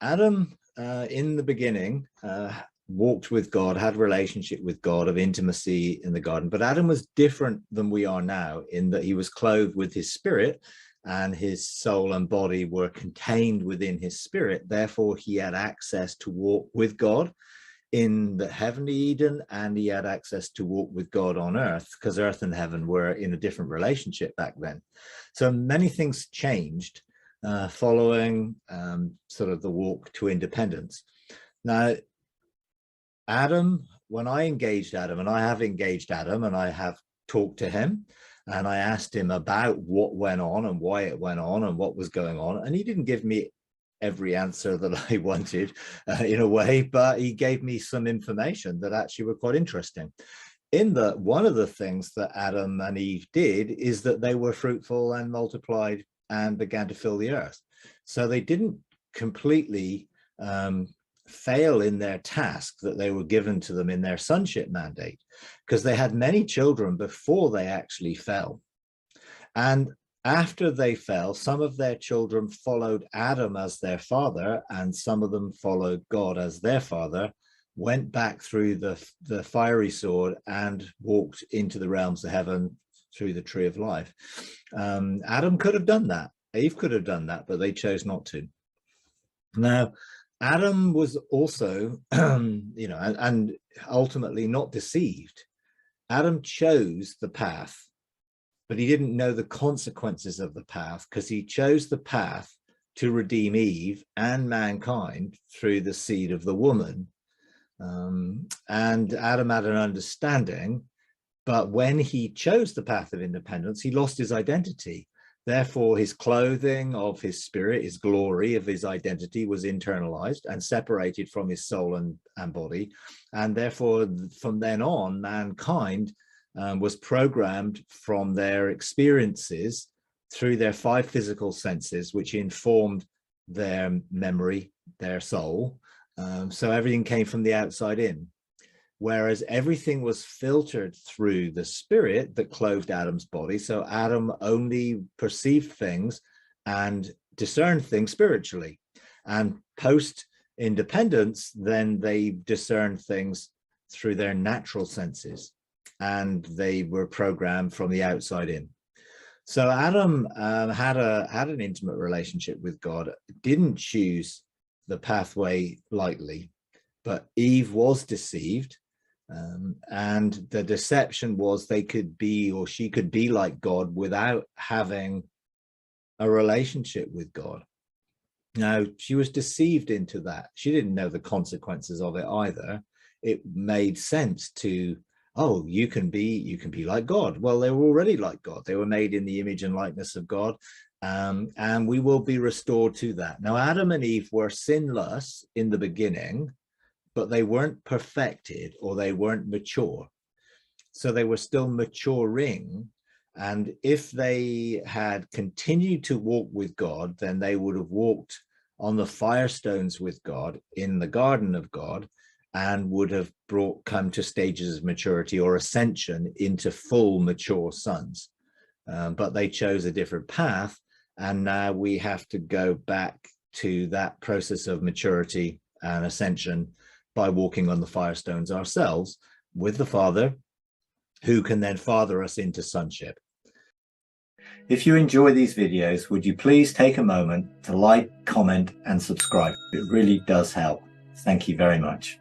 Adam, in the beginning, walked with God, had a relationship with God of intimacy in the garden. But Adam was different than we are now in that he was clothed with his spirit, and his soul and body were contained within his spirit. Therefore, he had access to walk with God in the heavenly Eden, and he had access to walk with God on earth, because earth and heaven were in a different relationship back then. So many things changed following sort of the walk to independence. Now, Adam, when I engaged Adam, and I have engaged Adam, and I have talked to him, and I asked him about what went on and why it went on and what was going on, and he didn't give me every answer that I wanted in a way, but he gave me some information that actually were quite interesting. In that, one of the things that Adam and Eve did is that they were fruitful and multiplied and began to fill the earth. So they didn't completely fail in their task that they were given to them in their sonship mandate, because they had many children before they actually fell. And after they fell, some of their children followed Adam as their father, and some of them followed God as their father, went back through the fiery sword and walked into the realms of heaven through the tree of life. Adam could have done that. Eve could have done that, but they chose not to. Now, Adam was also, and ultimately not deceived. Adam chose the path, but he didn't know the consequences of the path, because he chose the path to redeem Eve and mankind through the seed of the woman. And Adam had an understanding, but when he chose the path of independence, he lost his identity. Therefore, his clothing of his spirit, his glory of his identity, was internalized and separated from his soul and body. And therefore, from then on, mankind was programmed from their experiences through their 5 physical senses, which informed their memory, their soul. So everything came from the outside in, whereas everything was filtered through the spirit that clothed Adam's body. So Adam only perceived things and discerned things spiritually. And post independence, then they discerned things through their natural senses, and they were programmed from the outside in. So Adam had an intimate relationship with God, didn't choose the pathway lightly, but Eve was deceived, and the deception was they could be, or she could be like God without having a relationship with God. Now, she was deceived into that. She didn't know the consequences of it either. It made sense to, oh, you can be like God. Well, they were already like God. They were made in the image and likeness of God, and we will be restored to that. Now, Adam and Eve were sinless in the beginning, but they weren't perfected, or they weren't mature. So they were still maturing. And if they had continued to walk with God, then they would have walked on the firestones with God in the garden of God, and would have come to stages of maturity or ascension into full mature sons. But they chose a different path, and now we have to go back to that process of maturity and ascension by walking on the firestones ourselves with the Father, who can then father us into sonship. If you enjoy these videos, would you please take a moment to like, comment, and subscribe? It really does help. Thank you very much.